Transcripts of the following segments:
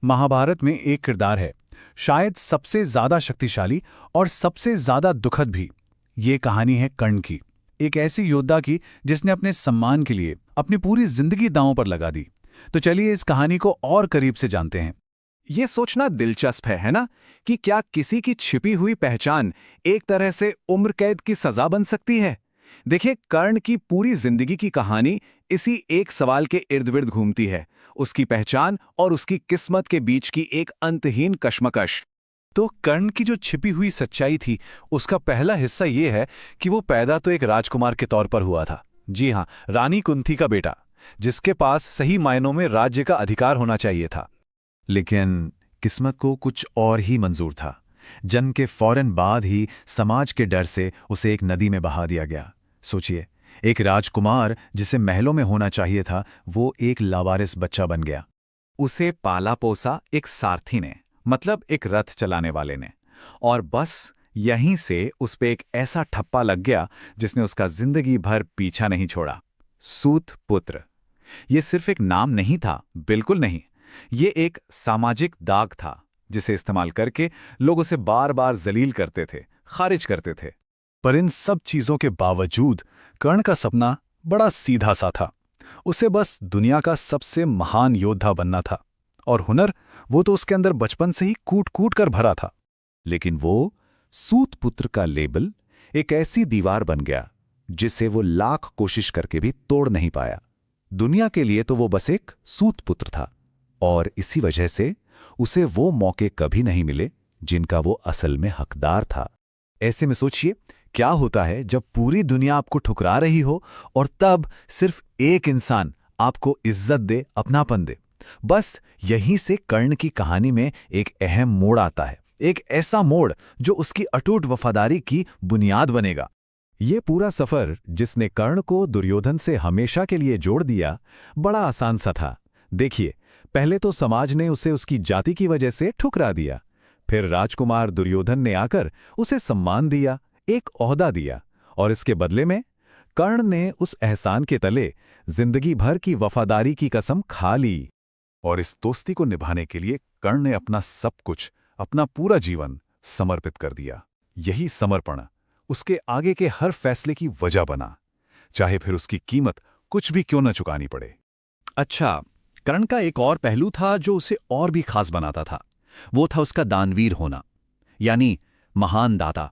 महाभारत में एक किरदार है, शायद सबसे ज्यादा शक्तिशाली और सबसे ज्यादा दुखद भी। ये कहानी है कर्ण की, एक ऐसी योद्धा की जिसने अपने सम्मान के लिए अपनी पूरी जिंदगी दांव पर लगा दी। तो चलिए इस कहानी को और करीब से जानते हैं। ये सोचना दिलचस्प है ना, कि क्या किसी की छिपी हुई पहचान एक तरह से उम्र कैद की सजा बन सकती है। देखिए, कर्ण की पूरी जिंदगी की कहानी इसी एक सवाल के इर्द गिर्द घूमती है, उसकी पहचान और उसकी किस्मत के बीच की एक अंतहीन कश्मकश। तो कर्ण की जो छिपी हुई सच्चाई थी, उसका पहला हिस्सा ये है कि वो पैदा तो एक राजकुमार के तौर पर हुआ था। जी हाँ, रानी कुंती का बेटा, जिसके पास सही मायनों में राज्य का अधिकार होना चाहिए था। लेकिन किस्मत को कुछ और ही मंजूर था। जन्म के फौरन बाद ही समाज के डर से उसे एक नदी में बहा दिया गया। सोचिए, एक राजकुमार जिसे महलों में होना चाहिए था, वो एक लावारिस बच्चा बन गया। उसे पाला पोसा एक सारथी ने, मतलब एक रथ चलाने वाले ने, और बस यहीं से उस पे एक ऐसा ठप्पा लग गया जिसने उसका जिंदगी भर पीछा नहीं छोड़ा। सूत पुत्र। ये सिर्फ एक नाम नहीं था, बिल्कुल नहीं। ये एक सामाजिक दाग था जिसे इस्तेमाल करके लोग उसे बार बार जलील करते थे, खारिज करते थे। पर इन सब चीजों के बावजूद कर्ण का सपना बड़ा सीधा सा था। उसे बस दुनिया का सबसे महान योद्धा बनना था, और हुनर वो तो उसके अंदर बचपन से ही कूट कूट कर भरा था। लेकिन वो सूत पुत्र का लेबल एक ऐसी दीवार बन गया जिसे वो लाख कोशिश करके भी तोड़ नहीं पाया। दुनिया के लिए तो वो बस एक सूत पुत्र था, और इसी वजह से उसे वो मौके कभी नहीं मिले जिनका वो असल में हकदार था। ऐसे में सोचिए, क्या होता है जब पूरी दुनिया आपको ठुकरा रही हो और तब सिर्फ एक इंसान आपको इज्जत दे, अपनापन दे। बस यहीं से कर्ण की कहानी में एक अहम मोड़ आता है, एक ऐसा मोड़ जो उसकी अटूट वफादारी की बुनियाद बनेगा। ये पूरा सफर जिसने कर्ण को दुर्योधन से हमेशा के लिए जोड़ दिया, बड़ा आसान सा था। देखिए, पहले तो समाज ने उसे उसकी जाति की वजह से ठुकरा दिया। फिर राजकुमार दुर्योधन ने आकर उसे सम्मान दिया, एक ओहदा दिया, और इसके बदले में कर्ण ने उस एहसान के तले जिंदगी भर की वफादारी की कसम खा ली। और इस दोस्ती को निभाने के लिए कर्ण ने अपना सब कुछ, अपना पूरा जीवन समर्पित कर दिया। यही समर्पण उसके आगे के हर फैसले की वजह बना, चाहे फिर उसकी कीमत कुछ भी क्यों न चुकानी पड़े। अच्छा, कर्ण का एक और पहलू था जो उसे और भी खास बनाता था। वो था उसका दानवीर होना, यानी महान दाता।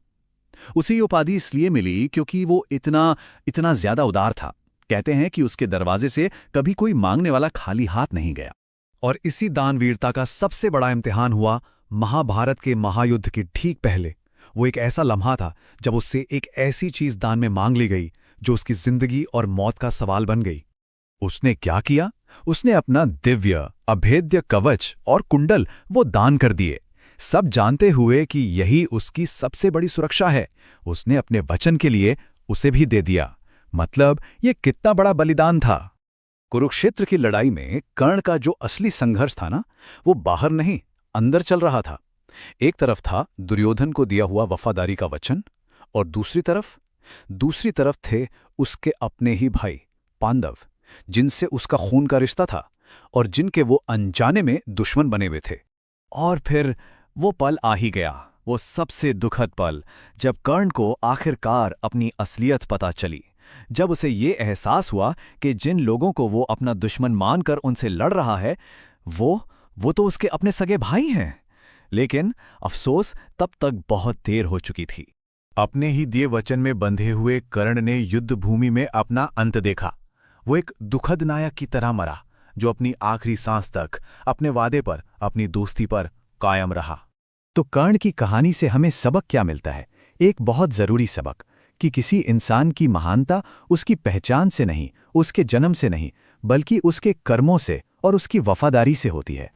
उसे ये उपाधि इसलिए मिली क्योंकि वो इतना ज्यादा उदार था। कहते हैं कि उसके दरवाजे से कभी कोई मांगने वाला खाली हाथ नहीं गया। और इसी दानवीरता का सबसे बड़ा इम्तिहान हुआ महाभारत के महायुद्ध के ठीक पहले। वो एक ऐसा लम्हा था जब उससे एक ऐसी चीज दान में मांग ली गई जो उसकी जिंदगी और मौत का सवाल बन गई। उसने क्या किया? उसने अपना दिव्य अभेद्य कवच और कुंडल वो दान कर दिए, सब जानते हुए कि यही उसकी सबसे बड़ी सुरक्षा है। उसने अपने वचन के लिए उसे भी दे दिया। मतलब ये कितना बड़ा बलिदान था। कुरुक्षेत्र की लड़ाई में कर्ण का जो असली संघर्ष था ना, वो बाहर नहीं, अंदर चल रहा था। एक तरफ था दुर्योधन को दिया हुआ वफादारी का वचन, और दूसरी तरफ थे उसके अपने ही भाई पांडव, जिनसे उसका खून का रिश्ता था और जिनके वो अनजाने में दुश्मन बने हुए थे। और फिर वो पल आ ही गया, वो सबसे दुखद पल, जब कर्ण को आखिरकार अपनी असलियत पता चली। जब उसे ये एहसास हुआ कि जिन लोगों को वो अपना दुश्मन मानकर उनसे लड़ रहा है, वो तो उसके अपने सगे भाई हैं। लेकिन अफसोस, तब तक बहुत देर हो चुकी थी। अपने ही दिए वचन में बंधे हुए कर्ण ने युद्ध भूमि में अपना अंत देखा। वो एक दुखद नायक की तरह मरा, जो अपनी आखिरी सांस तक अपने वादे पर, अपनी दोस्ती पर कायम रहा। तो कर्ण की कहानी से हमें सबक क्या मिलता है? एक बहुत जरूरी सबक, कि किसी इंसान की महानता उसकी पहचान से नहीं, उसके जन्म से नहीं, बल्कि उसके कर्मों से और उसकी वफादारी से होती है।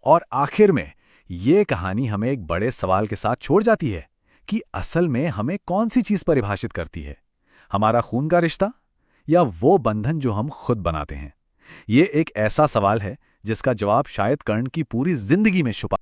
और आखिर में ये कहानी हमें एक बड़े सवाल के साथ छोड़ जाती है कि असल में हमें कौन सी चीज परिभाषित करती है, हमारा खून का रिश्ता या वो बंधन जो हम खुद बनाते हैं? ये एक ऐसा सवाल है जिसका जवाब शायद कर्ण की पूरी जिंदगी में छुपा